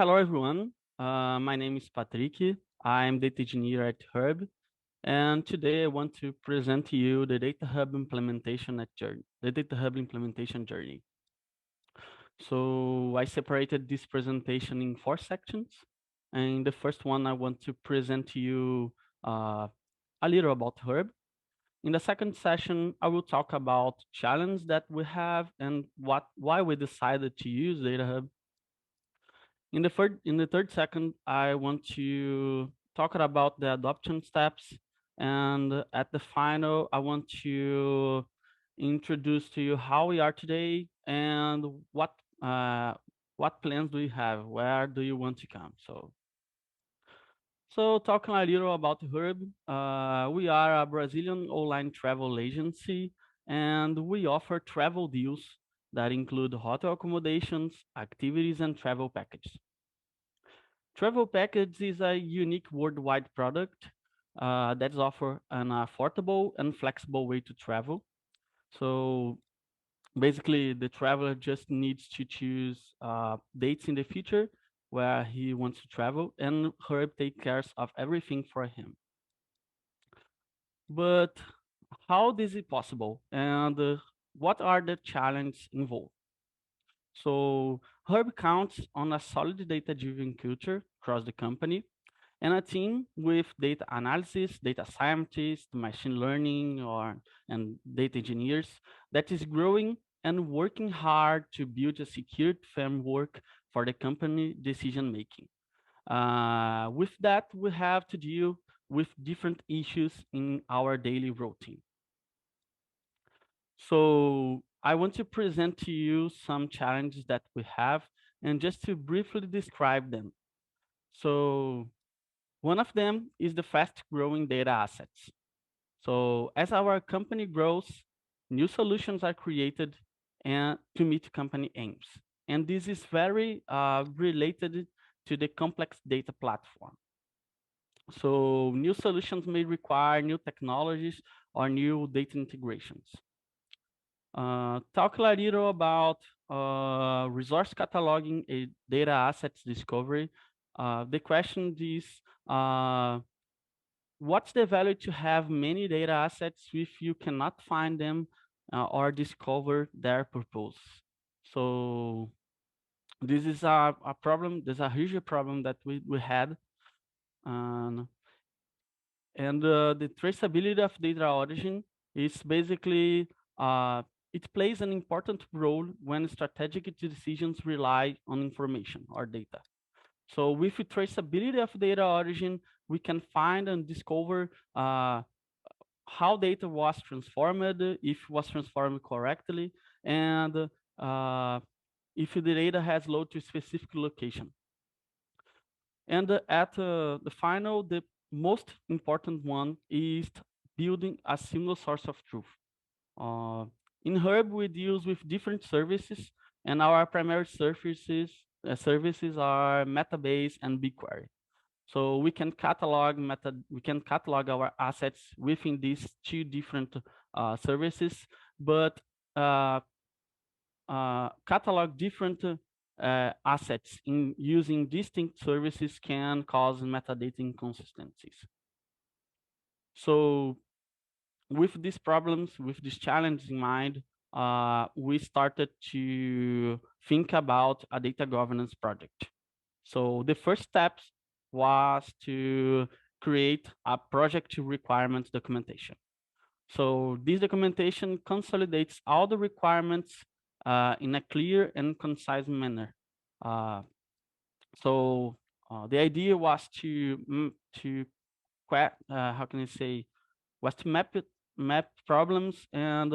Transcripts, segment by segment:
Hello, everyone. My name is Patrick. I'm data engineer at Hurb, and today I want to present to you the Data Hub implementation journey. So I separated this presentation in four sections, and the first one I want to present to you uh, a little about Hurb. In the second session, I will talk about challenges that we have and why we decided to use DataHub. In the third second, I want to talk about the adoption steps, and at the final, I want to introduce to you how we are today and uh, what plans do you have? Where do you want to come? So talking a little about Hurb, we are a Brazilian online travel agency, and we offer travel deals that include hotel accommodations, activities, and travel packages. Travel Package is a unique worldwide product that offers an affordable and flexible way to travel. So basically, the traveler just needs to choose dates in the future where he wants to travel, and Herb takes care of everything for him. But how this is possible, and what are the challenges involved? So Herb counts on a solid data-driven culture across the company and a team with data analysis, data scientists, machine learning, and data engineers that is growing and working hard to build a secured framework for the company decision making. With that, we have to deal with different issues in our daily routine. So I want to present to you some challenges that we have and just to briefly describe them. So one of them is the fast growing data assets. So as our company grows, new solutions are created and to meet company aims. And this is very related to the complex data platform. So new solutions may require new technologies or new data integrations. Talk a little about resource cataloging a data assets discovery. The question is, uh, what's the value to have many data assets if you cannot find them or discover their purpose? So this is a problem. There's a huge problem that we had. Um, and the traceability of data origin is basically it plays an important role when strategic decisions rely on information or data. So with traceability of data origin, we can find and discover how data was transformed, if it was transformed correctly, and if the data has load to a specific location. And the final, the most important one is building a single source of truth. Uh, in Hurb, we deal with different services, and our primary services are Metabase and BigQuery. So we can catalog our assets within these two different services, but uh, catalog different assets in using distinct services can cause metadata inconsistencies. So with these problems, with this challenge in mind, we started to think about a data governance project. So the first steps was to create a project requirements documentation. So this documentation consolidates all the requirements in a clear and concise manner. Uh, so the idea was to how can I say, was to map problems and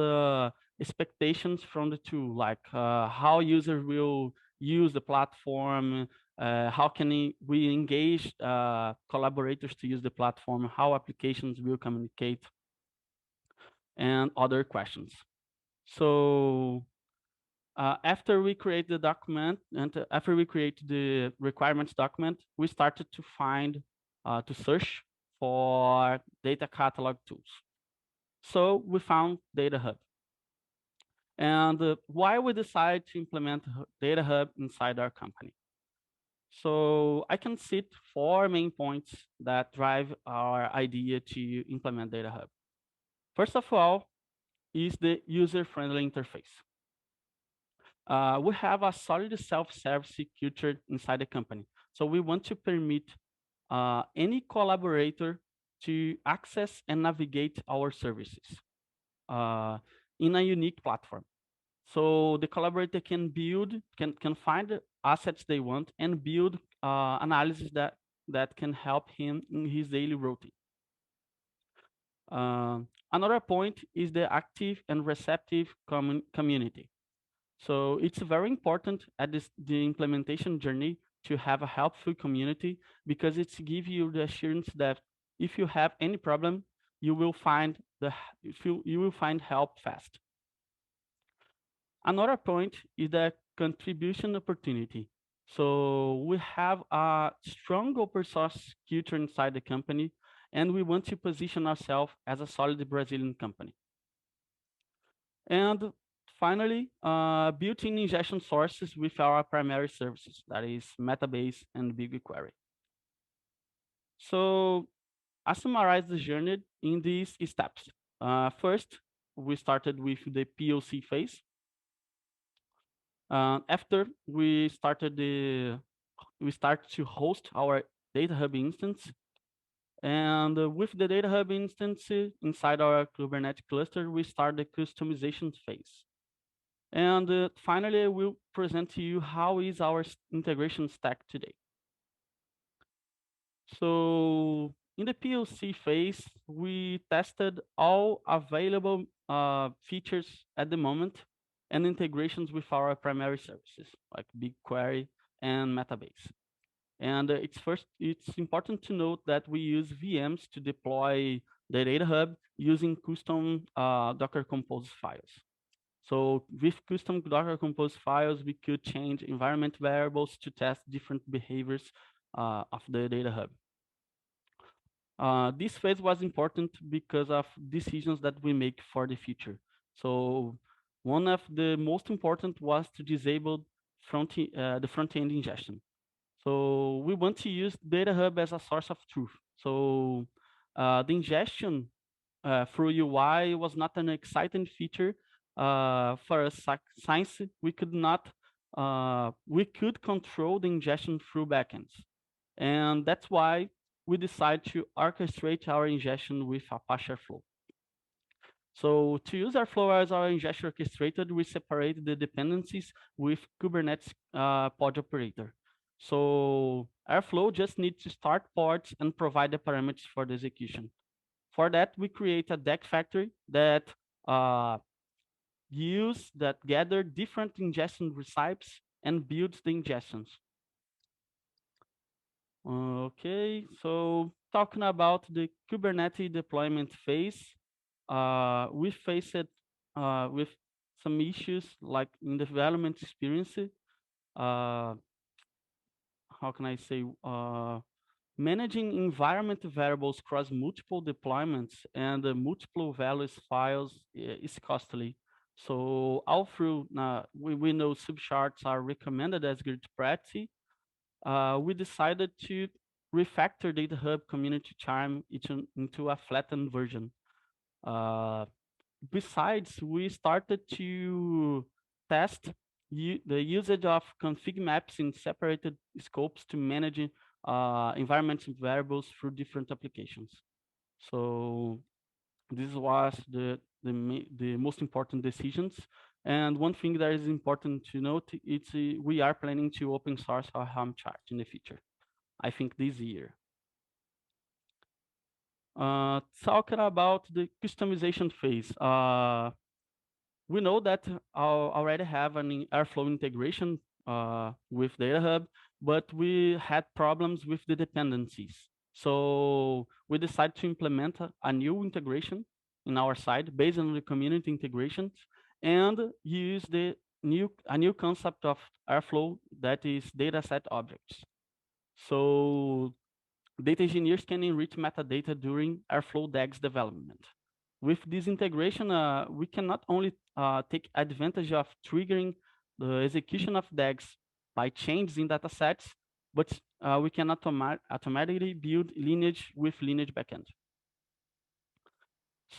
expectations from the tool, like how users will use the platform, how can we engage collaborators to use the platform, how applications will communicate, and other questions. So after we create the document and after we create the requirements document, we started to to search for data catalog tools. So we found DataHub. And why we decided to implement DataHub inside our company. So I can cite four main points that drive our idea to implement DataHub. First of all is the user-friendly interface. We have a solid self-service culture inside the company. So we want to permit any collaborator to access and navigate our services uh, in a unique platform. So the collaborator can find assets they want and build analysis that can help him in his daily routine. Another point is the active and receptive community. So it's very important at the implementation journey to have a helpful community because it's give you the assurance that if you have any problem, you will find you will find help fast. Another point is the contribution opportunity. So we have a strong open source culture inside the company, and we want to position ourselves as a solid Brazilian company. And finally, built-in ingestion sources with our primary services, that is Metabase and BigQuery. So I summarize the journey in these steps. First, we started with the POC phase. After we start to host our DataHub instance. And with the DataHub instance inside our Kubernetes cluster, we start the customization phase. And finally, we'll present to you how is our integration stack today. So in the POC phase, we tested all available features at the moment and integrations with our primary services like BigQuery and Metabase. And it's important to note that we use VMs to deploy the DataHub using custom Docker Compose files. So with custom Docker Compose files, we could change environment variables to test different behaviors of the DataHub. This phase was important because of decisions that we make for the future. So one of the most important was to disable the front-end ingestion. So we want to use DataHub as a source of truth. So the ingestion through UI was not an exciting feature for us since we could control the ingestion through backends. And that's why we decide to orchestrate our ingestion with Apache Airflow. So to use Airflow as our ingestion orchestrated, we separate the dependencies with Kubernetes pod operator. So Airflow just needs to start pods and provide the parameters for the execution. For that, we create a deck factory that gather different ingestion recipes and builds the ingestions. Okay, so talking about the Kubernetes deployment phase, we faced with some issues like in development experience. How can I say? Managing environment variables across multiple deployments and multiple values files is costly. So all through, we know subcharts are recommended as good practice. We decided to refactor DataHub community charm into a flattened version. Besides, we started to test the usage of config maps in separated scopes to manage environment variables through different applications. So this was the most important decisions. And one thing that is important to note, we are planning to open source our Helm chart in the future. I think this year. Talking about the customization phase. We know that I already have an Airflow integration with DataHub, but we had problems with the dependencies. So we decided to implement a new integration in our side based on the community integrations and use a new concept of Airflow that is dataset objects. So data engineers can enrich metadata during Airflow DAGs development. With this integration, we can not only take advantage of triggering the execution of DAGs by changes in datasets, but we can automatically build lineage with lineage backend.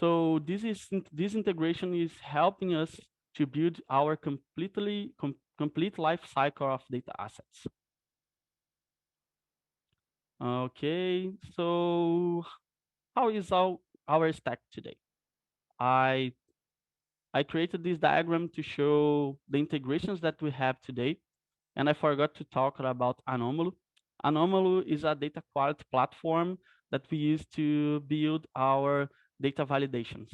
So this integration is helping us to build our complete life cycle of data assets. Okay, so how is our stack today? I I created this diagram to show the integrations that we have today, and I forgot to talk about Anomaly. Anomaly is a data quality platform that we use to build our data validations.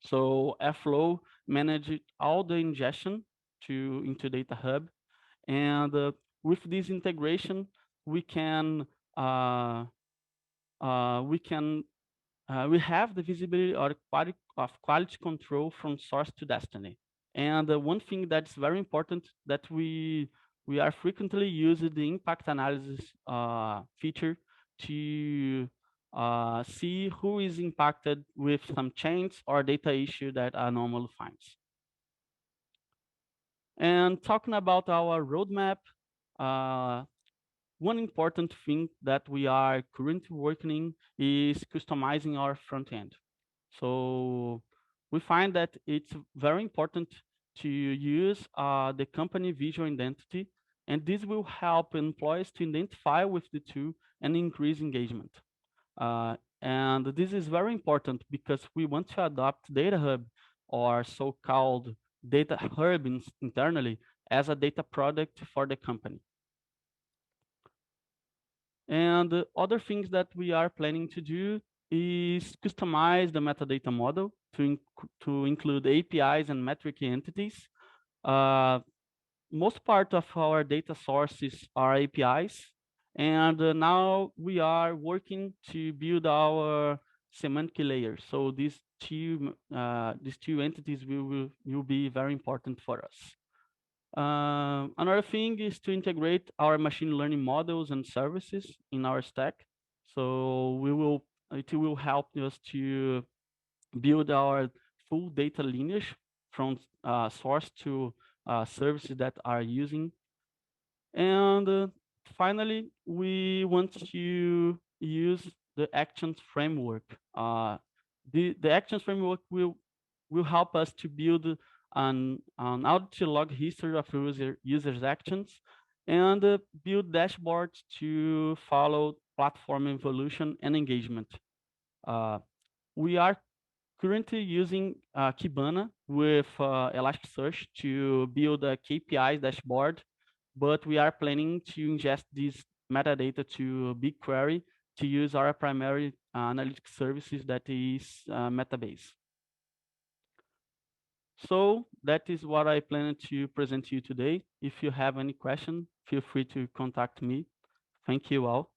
So Airflow manages all the ingestion into DataHub, and with this integration, we can uh, we can we have the visibility or quality control from source to destiny. And one thing that's very important that we are frequently using the impact analysis feature to see who is impacted with some change or data issue that Anomaly finds. And talking about our roadmap, uh, one important thing that we are currently working in is customizing our front end. So we find that it's very important to use the company visual identity, and this will help employees to identify with the tool and increase engagement. And this is very important because we want to adopt DataHub, or so-called Data Hub internally, as a data product for the company. And other things that we are planning to do is customize the metadata model to include APIs and metric entities. Uh, Most part of our data sources are APIs, and now we are working to build our semantic layer. So these two entities will be very important for us. Another thing is to integrate our machine learning models and services in our stack. So it will help us to build our full data lineage from source to services that are using. And finally, we want to use the actions framework. The actions framework will help us to build an audit log history of users' actions and build dashboards to follow platform evolution and engagement. Uh, we are currently using Kibana with Elasticsearch to build a KPIs dashboard, but we are planning to ingest this metadata to BigQuery to use our primary analytics services that is Metabase. So that is what I plan to present to you today. If you have any question, feel free to contact me. Thank you all.